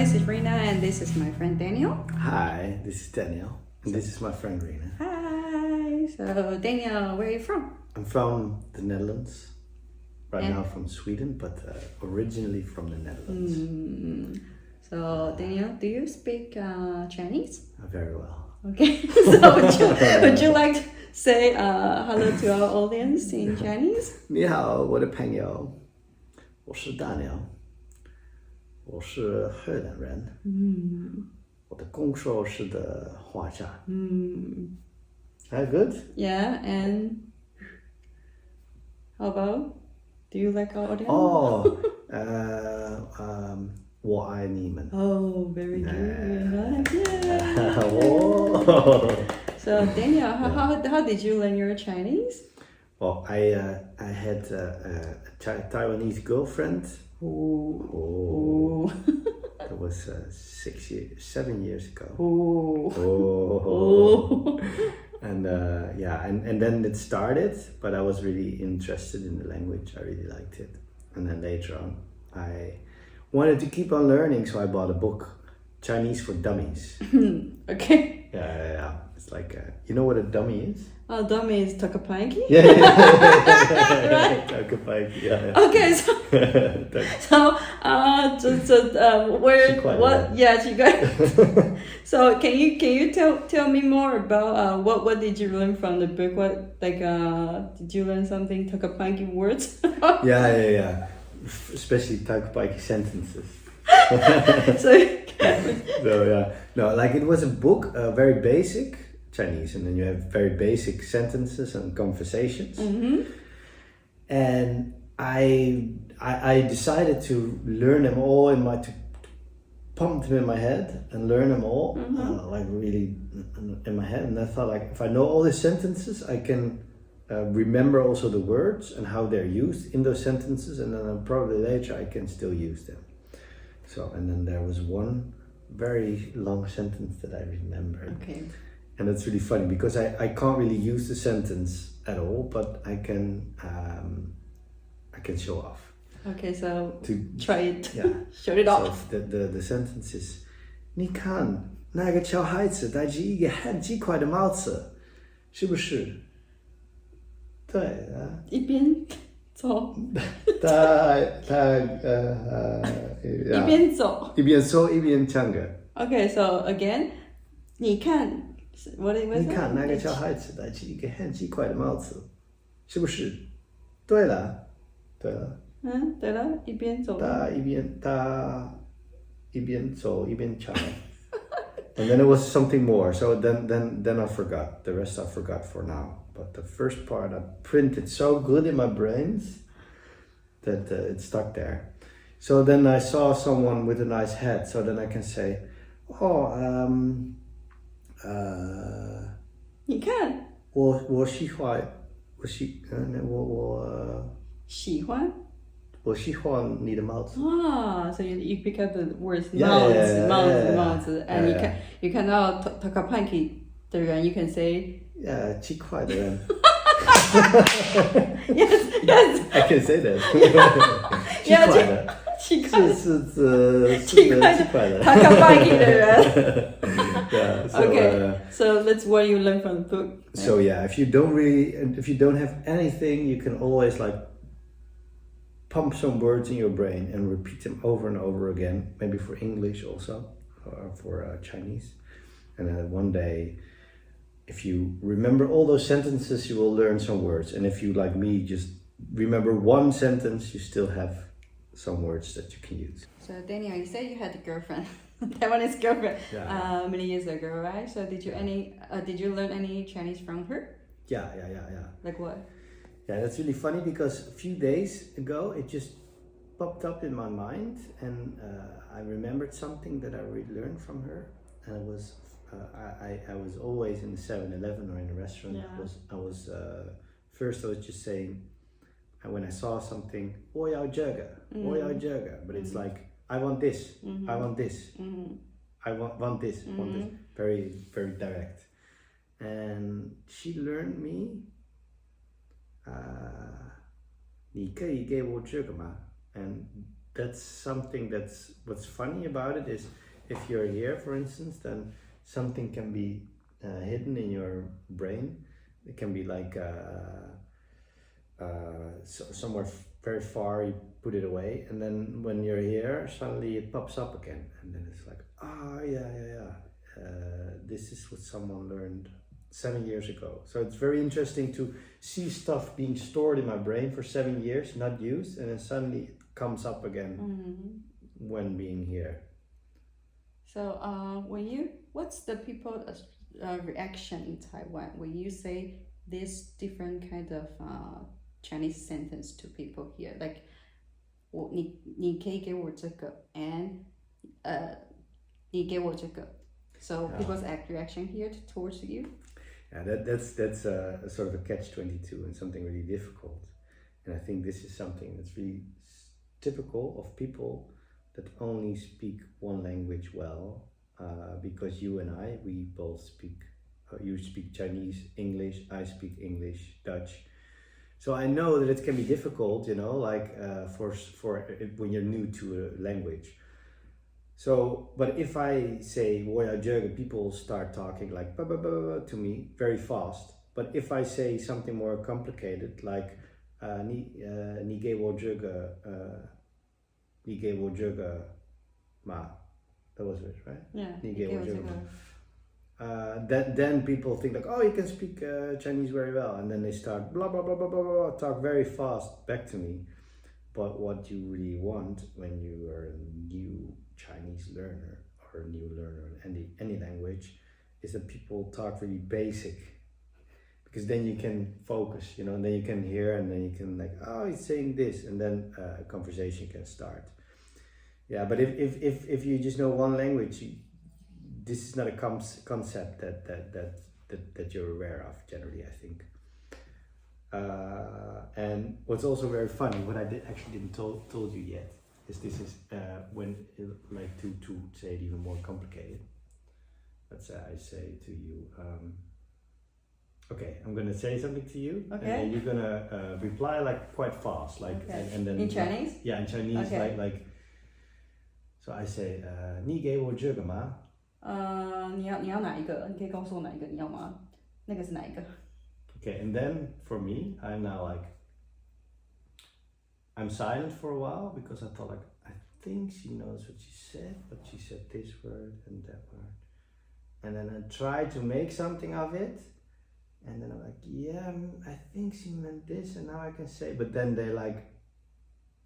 this is Rena and this is my friend Daniel. Hi, this is Daniel and this is my friend Rena. Hi. So Daniel, where are you from? I'm from the Netherlands. Right now from Sweden, but originally from the Netherlands. So Daniel, do you speak Chinese? Very well. Okay. So would you like to say hello to our audience in Chinese? 你好，我的朋友，我是 Daniel，我是荷兰人。我的工作是的画家。Good? Yeah, and how about? Do you like our audience?我爱你们。Oh, very good. Yeah. Oh. So Daniel, how did you learn your Chinese? Well, I had a Taiwanese girlfriend. Oh. That was 7 years ago. Oh. And and then it started, but I was really interested in the language. I really liked it. And then later on, I wanted to keep on learning, so I bought a book, Chinese for Dummies. Okay. Yeah. It's like, you know what a dummy is? Oh, dummy is Toka Panky? Yeah. Right? Toka Panky, yeah. Okay, So can you tell me more about what did you learn from the book? Did you learn something Toka Panky words? Yeah. Especially Toka Panky sentences. It was a book, very basic Chinese, and then you have very basic sentences and conversations. And I decided to learn them all to pump them in my head and learn them all, really in my head. And I thought, if I know all the sentences, I can remember also the words and how they're used in those sentences, and then probably later I can still use them. So, and then there was one very long sentence that I remembered. Okay. And it's really funny because I can't really use the sentence at all, but I can show off. Okay, so try it. Yeah. Show it off. So the sentence is, 你看那个小孩子戴着一个很奇怪的帽子，是不是？对啊。一边走。一边走。一边说一边唱歌。Okay, so again, 你看。What was it? 你看那个小孩子戴着一个很奇怪的帽子，是不是？对了。对了，一边走。他一边走一边唱。And then it was something more. So then I forgot. The rest I forgot for now. But the first part I printed so good in my brains that it stuck there. So then I saw someone with a nice hat. So then I can say, 你看，我喜欢你的帽子。So you pick up the words 帽子 and you 看到 Toka Panky 的人 you can say 奇怪的人。Yes. I can say that. 奇怪的 Toka Panky 的人。Yeah. So, okay. So that's what you learn from the book. Right? So yeah, if you don't have anything, you can always pump some words in your brain and repeat them over and over again. Maybe for English also, or for Chinese. And then one day, if you remember all those sentences, you will learn some words. And if you, like me, just remember one sentence, you still have some words that you can use. So Daniel, you said you had a girlfriend. Taiwanese girlfriend. Yeah. Many years ago, right? So did you learn any Chinese from her? Yeah. Like what? Yeah, that's really funny because a few days ago it just popped up in my mind, and I remembered something that I really learned from her. And it was I was always in the 7-Eleven or in a restaurant. Yeah. First I was just saying, when I saw something, 我要这个, but it's like, I want this, I want this, I want this, want this. Very, very direct. And she learned me, 你可以给我这个吗? And that's something that's what's funny about it is if you're here, for instance, then something can be hidden in your brain. It can be like somewhere very far, you put it away, and then when you're here, suddenly it pops up again, and then it's like, this is what someone learned 7 years ago. So it's very interesting to see stuff being stored in my brain for 7 years, not used, and then suddenly it comes up again when being here. So what's the people's reaction in Taiwan when you say this different kind of Chinese sentence to people here? Like, 你可以给我这个 and 你给我这个. So people's reaction here towards you? Yeah, that's a sort of a catch-22 and something really difficult. And I think this is something that's really typical of people that only speak one language well, because you and I, we both speak, you speak Chinese, English, I speak English, Dutch. So I know that it can be difficult, you know, like for when you're new to a language. So, but if I say "woya jurgen," people start talking like "ba ba ba ba" to me very fast. But if I say something more complicated, like "ni ge wo jurgen," ma, that was it, right? Yeah. Ni ge wo jurgen. Then people think like, oh, you can speak Chinese very well, and then they start blah blah blah blah blah blah, talk very fast back to me. But what you really want when you are a new Chinese learner or a new learner in any language is that people talk really basic, because then you can focus, you know, and then you can hear, and then you can like, oh, he's saying this, and then a conversation can start. Yeah, but if you just know one language, this is not a concept that you're aware of generally, I think. And what's also very funny, what I actually didn't told you yet, is this is when like to say it even more complicated. Let's say I say to you, okay, I'm gonna say something to you, okay, and then you're gonna reply like quite fast, like okay. and then in Chinese. Yeah, in Chinese, okay. like. So I say, 你给我这个吗? 你要哪一个？你可以告诉我哪一个你要吗？那个是哪一个？ Okay, and then for me, I'm now like, I'm silent for a while because I thought like, I think she knows what she said, but she said this word and that word. And then I try to make something of it. And then I'm like, yeah, I think she meant this, and now I can say, but then they're like,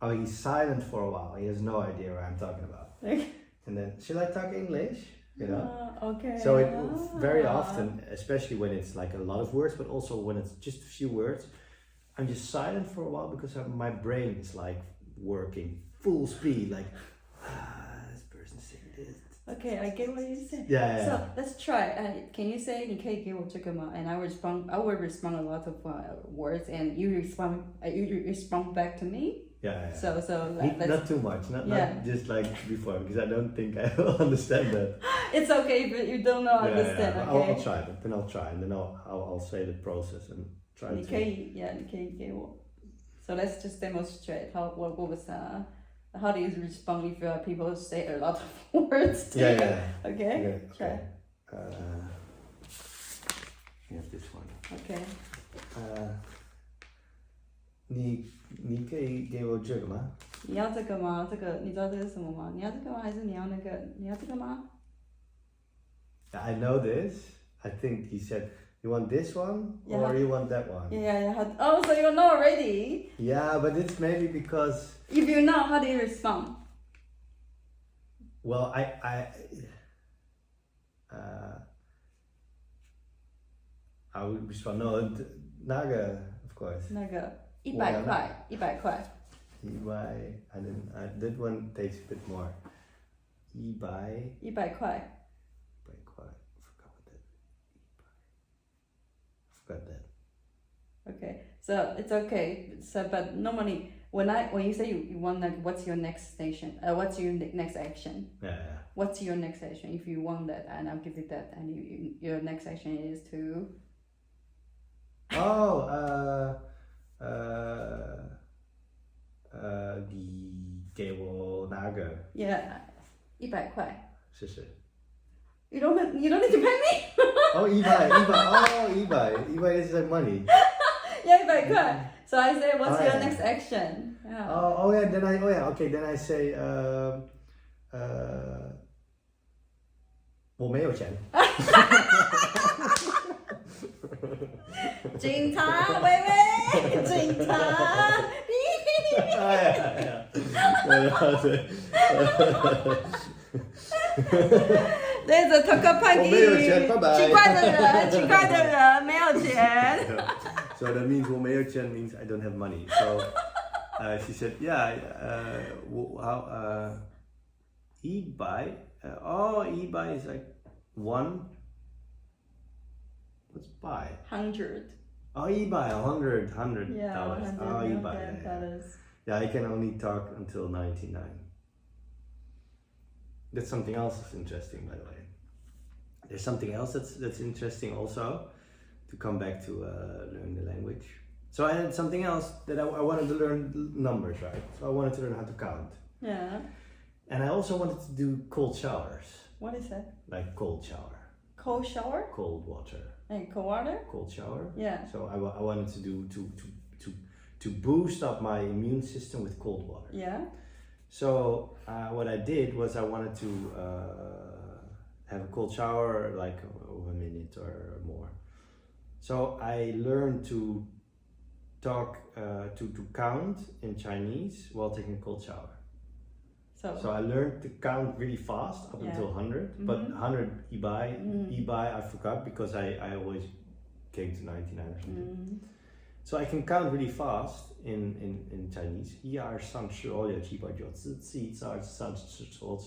oh, he's silent for a while. He has no idea what I'm talking about. And then, should I talk English? You know? Okay. So it very often, especially when it's like a lot of words, but also when it's just a few words, I'm just silent for a while because my brain is like working full speed, like, this person's saying this. Okay, I get what you said. Yeah. So let's try. Can you say 你可以给我这个吗? And I will respond a lot of words, and you respond back to me. Yeah. So not too much, not just like before, because I don't think I will understand that. It's okay, but you don't know understand. Yeah. Okay. I'll try, but then I'll try, and then I'll say the process and try 你可以给我. So let's just demonstrate what was how do you respond if people say a lot of words to you? Yeah. Okay. Try. We have this one. Okay. 你可以给我这个吗? 你要这个吗？这个你知道这是什么吗？你要这个吗？还是你要那个？你要这个吗？ I know this. I think he said, you want this one or you want that one? Yeah. Oh, so you know already? Yeah, but it's maybe because... If you know, how do you respond? Well, I would respond, no, 那个, of course. 那个100块，100块。that one takes a bit more. 100块。Forgot that. Okay, so it's okay. So, but normally when you say you want like, what's your next station? What's your next action? Yeah. What's your next action? If you want that, and I'll give you that, and your next action is to. 给我那个 Yeah, 100块。谢谢。You don't need to pay me. Oh, 100 is like money. Yeah, 100块。So I say, what's Oh, your yeah. next action? Yeah. Oh yeah, then I say 我没有钱。警察，喂喂，警察。对着头壳派我没有钱，拜拜。奇怪的人，没有钱。So that means 我没有钱 means I don't have money. So she said, yeah, e-buy. E-buy is like one. What's buy? 100. Oh, e-buy, $100. Yeah, $100. Oh, e-buy. Yeah, I can only talk until 99. That's something else that's interesting, by the way. There's something else that's interesting also, to come back to learn the language. So I had something else that I wanted to learn numbers, right? So I wanted to learn how to count. Yeah. And I also wanted to do cold showers. What is that? Like cold shower. Cold shower? Cold water. And cold water? Cold shower. Yeah. So I wanted to do to boost up my immune system with cold water. Yeah. So what I did was I wanted to have a cold shower like a minute or more. So I learned to talk to count in Chinese while taking a cold shower. So I learned to count really fast up until 100, but 100 e-buy I forgot because I always came to 99 or something. So I can count really fast in Chinese. 1, 2, 3, 4, 5, 6, 7, 8, 9, 10, 11, 12, 13, 14,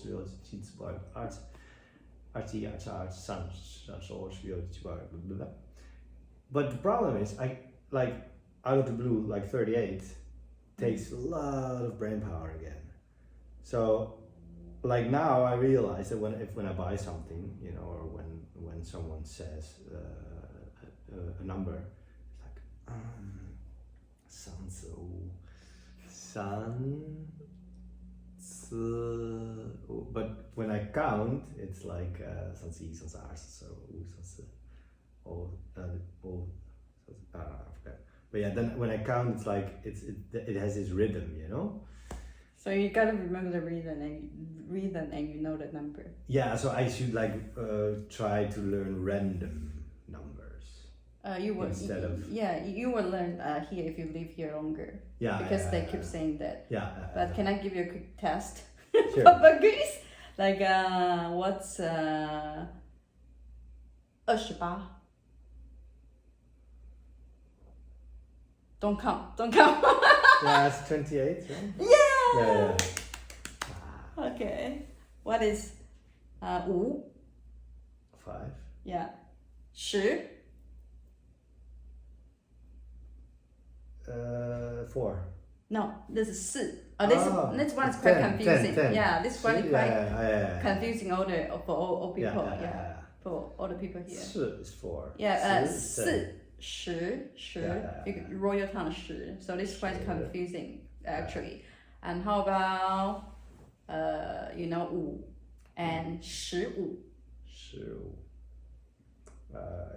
15, 16, 17, 18, 19, 20. But the problem is, I like out of the blue, like 38 takes a lot of brain power again. So, like now, I realize that when I buy something, you know, or when someone says a number, it's like 35. But when I count, it's like 31, 32, 33, 34. I forgot. But yeah, then when I count, it's like it has this rhythm, you know. So you gotta remember the rhythm and you know the number. Yeah, so I should like try to learn random numbers. You will instead of you will learn here if you live here longer. Yeah, because they keep saying that. Yeah. But can I give you a quick test? Sure. Papa Greece? Like what's 28? Don't count. Yeah, it's 28, right? Yeah. Wow. Okay. What is 5? 5. Yeah. 10? 4. No, this is 4. This one is quite 10, confusing. 10. Yeah, this one is quite Yeah. confusing for all people. Yeah. For all the people here. 4 is 4. Yeah, 10. 10. You roll your tongue 10. So this is quite confusing actually. And how about 5 and 15? 15.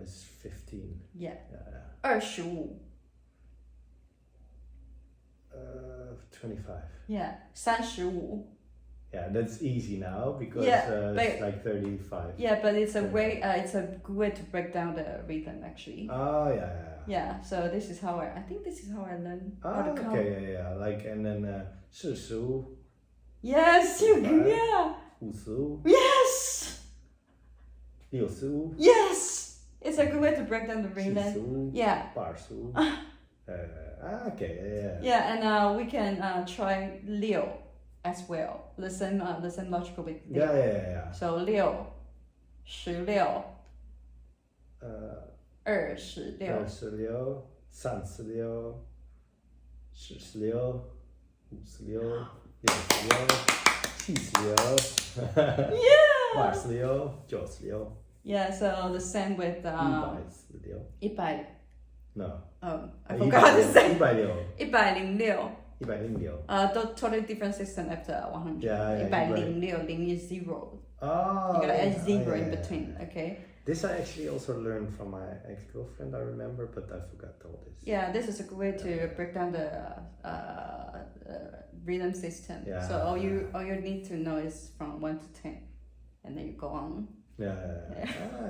It's 15. Yeah. 25. 25. Yeah. 35. Yeah, that's easy now because it's like 35. Yeah, but it's a way. It's a good way to break down the rhythm actually. Oh yeah. Yeah. So this is how I think this is how I learn how to count. Okay, yeah. Like and then 45. Yes, yeah. 50. Yes. 60. Yes. It's a good way to break down the rhythm. 70. Yeah. 80. Okay, yeah. Yeah, and we can try 6 as well. The same logical with 6. Yeah. So 6, 16, 26, 26, 36, 46, 46, 56, 76, 86, 96. Yeah, so the same with 100. No. No. I forgot to say. 106. 106. 106. Totally different system after 100. Yeah, 106, 0 is 0. Oh, You gotta add yeah, 0 in yeah, between, okay? This I actually also learned from my ex-girlfriend, I remember, but I forgot all this. Yeah, this is a good way to break down the rhythm system. Yeah. So all you need to know is from 1 to 10, and then you go on. Yeah.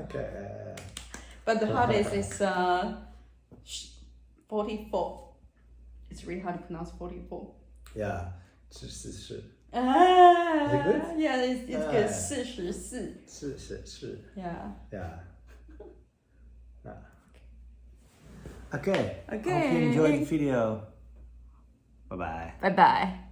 Okay. But the hardest is 44. It's really hard to pronounce 44. Yeah. 44. Ah, is it good? Yeah, it's good. 44. 44. Yeah. Yeah. Okay. Okay. Hope you enjoyed the video. Bye bye. Bye bye.